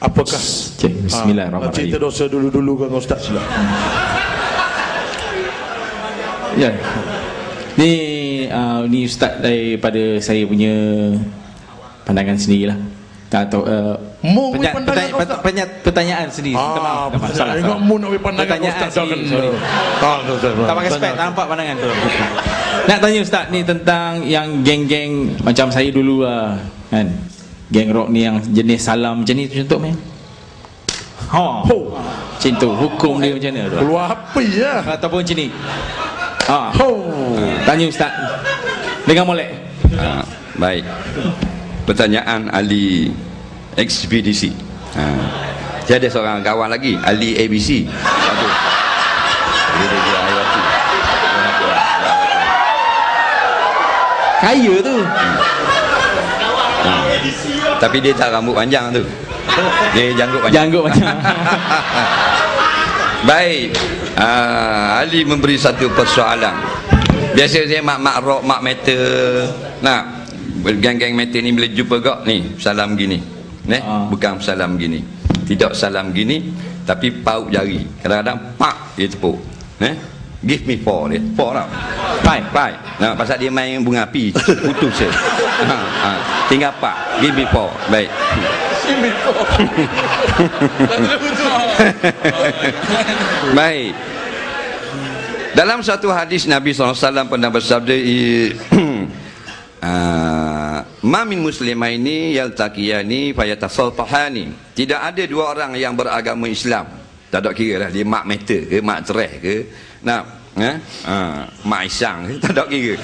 Apakah Bismillahirrahmanirrahim. cerita dosa dulu-dulu kan Ustaz? Sila. Ya. Ni Ustaz daripada saya punya pandangan sendirilah. Tak tahu pertanyaan sendiri. Tak masalah. Tengok mu nak pandangan Ustaz dah kena. Tak pakai spek, tak nampak pandangan tu. Nak tanya Ustaz ni tentang yang geng-geng macam saya dulu lah kan. Geng rock ni yang jenis salam macam ni contoh main. Macam tu hukum dia macam mana tu? Keluar api ya. Ataupun macam ni. Tanya Ustaz dengan molek. Baik. Pertanyaan ahli ekspedisi. Saya ada seorang kawan lagi, ahli ABC. Dia IoT. Kaya tu. Tapi dia tak rambut panjang tu. Dia janggut panjang. Baik. Ali memberi satu persoalan. Biasa saya mak rock, mak metal. Nah, geng-geng metal ni bila jumpa gak ni salam gini. Bukan salam gini. Tidak salam gini, tapi pauk jari. Kadang-kadang pak dia tepuk. Give me 4 dia. 4 tau. Five. Nah, pasal dia main bunga api, putus je. Tinggal pak. Give me 4. Baik. Give me 4. Baik. Dalam satu hadis Nabi SAW pernah bersabda, ma min muslimaini yaltaqiyani fayatasafahani. Tidak ada dua orang yang beragama Islam. Tak ada kira lah dia mak metal ke mak cereh ke. Mak isang ke, tak ada kira.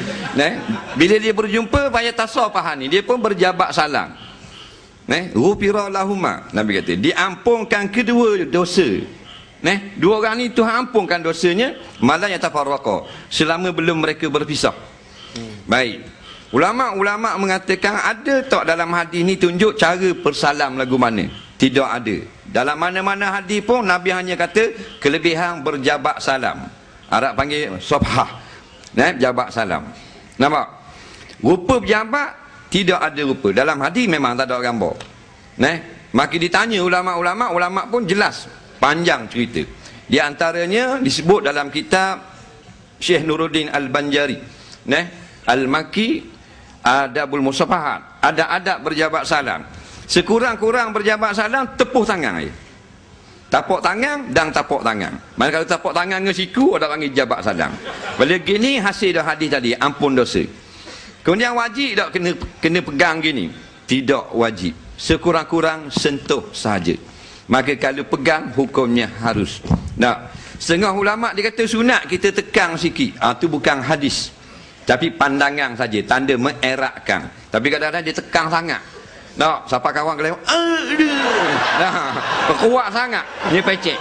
Bila dia berjumpa fayatasafahani, dia pun berjabat salam. Ghufira lahuma. Nabi kata diampunkan kedua dosa. Dua orang ni Tuhan ampunkan dosanya, malah yatafarraqa, selama belum mereka berpisah. Baik. Ulama-ulama mengatakan ada tak dalam hadis ni tunjuk cara bersalam lagu mana? Tidak ada. Dalam mana-mana hadis pun Nabi hanya kata kelebihan berjabat salam. Arab panggil sobhah. Jabat salam. Nampak? Rupa berjabat tidak ada rupa. Dalam hadis memang tak ada gambar. Maka ditanya ulama pun jelas, panjang cerita. Di antaranya disebut dalam kitab Syekh Nuruddin Al-Banjari, Al-Maki Adabul Musafahat, ada adab berjabat salam. Sekurang-kurang berjabat salam tepuk tangan aja. Tapuk tangan dan tapuk tangan. Mana kalau tapuk tangan dengan siku ada panggil jabat salam. Bila gini hasil dah hadis tadi, ampun dosa. Kemudian wajib tak kena pegang gini? Tidak wajib. Sekurang-kurang sentuh sahaja. Maka kalau pegang hukumnya harus. Nah, setengah ulama dia kata sunat kita tekan sikit. Itu bukan hadis. Tapi pandangan saja, tanda mengerakkan. Tapi kadang-kadang dia tekan sangat. Nah, siapa kawan kalian? Nah, kuat sangat. Ni pecek.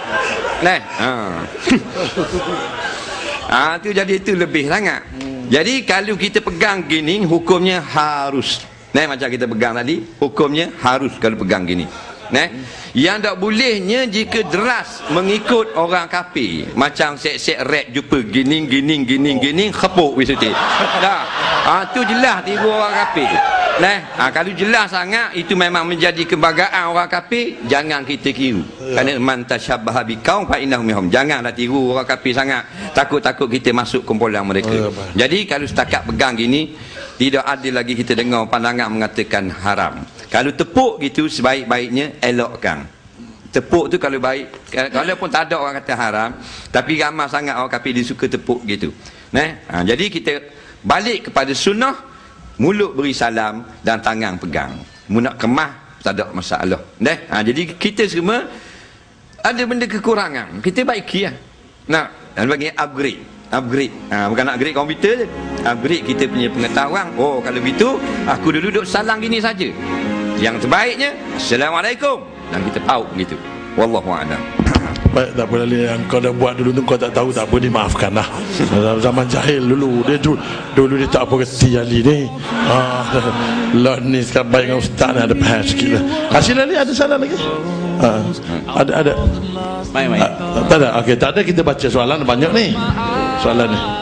Itu jadi itu lebih sangat. Jadi kalau kita pegang gini hukumnya harus. Macam kita pegang tadi, hukumnya harus kalau pegang gini. Yang tak bolehnya jika deras mengikut orang kafir, macam sek-sek rap jumpa gini khepuk wisuti. Dah. Tu jelas tiru orang kafir. Kalau jelas sangat itu memang menjadi kebanggaan orang kafir, jangan kita tiru. Kerana man tasyabbaha biqaum fa innahu minhum. Janganlah tiru orang kafir sangat. Takut-takut kita masuk kumpulan mereka. Jadi kalau setakat pegang gini, tidak ada lagi kita dengar pandangan mengatakan haram. Kalau tepuk gitu sebaik-baiknya elokkan. Tepuk tu kalau baik, kalau pun tak ada orang kata haram, tapi ramai sangat orang kafir dia suka tepuk gitu. Jadi kita balik kepada sunnah, mulut beri salam dan tangan pegang. Mu nak kemah tak ada masalah. Jadi kita semua ada benda kekurangan, kita baiki lah. Dan bagi upgrade. Bukan nak upgrade komputer je, upgrade kita punya pengetahuan. Kalau begitu aku dulu duduk salam gini saja. Yang terbaiknya Assalamualaikum, dan kita pauk gitu. Wallahu a'lam. Baik, tak apa yang kau dah buat dulu tu kau tak tahu, tak apa, dimaafkan lah. Zaman jahil dulu dia dia tak apa reti Ali ni. Lah ni sekarang baik dengan ustaz ni ada faham sikit lah. Hasil Ali ada salah lagi? Ada. Baik. Tak ada. Okey, tak ada, kita baca soalan banyak ni. Soalan ni.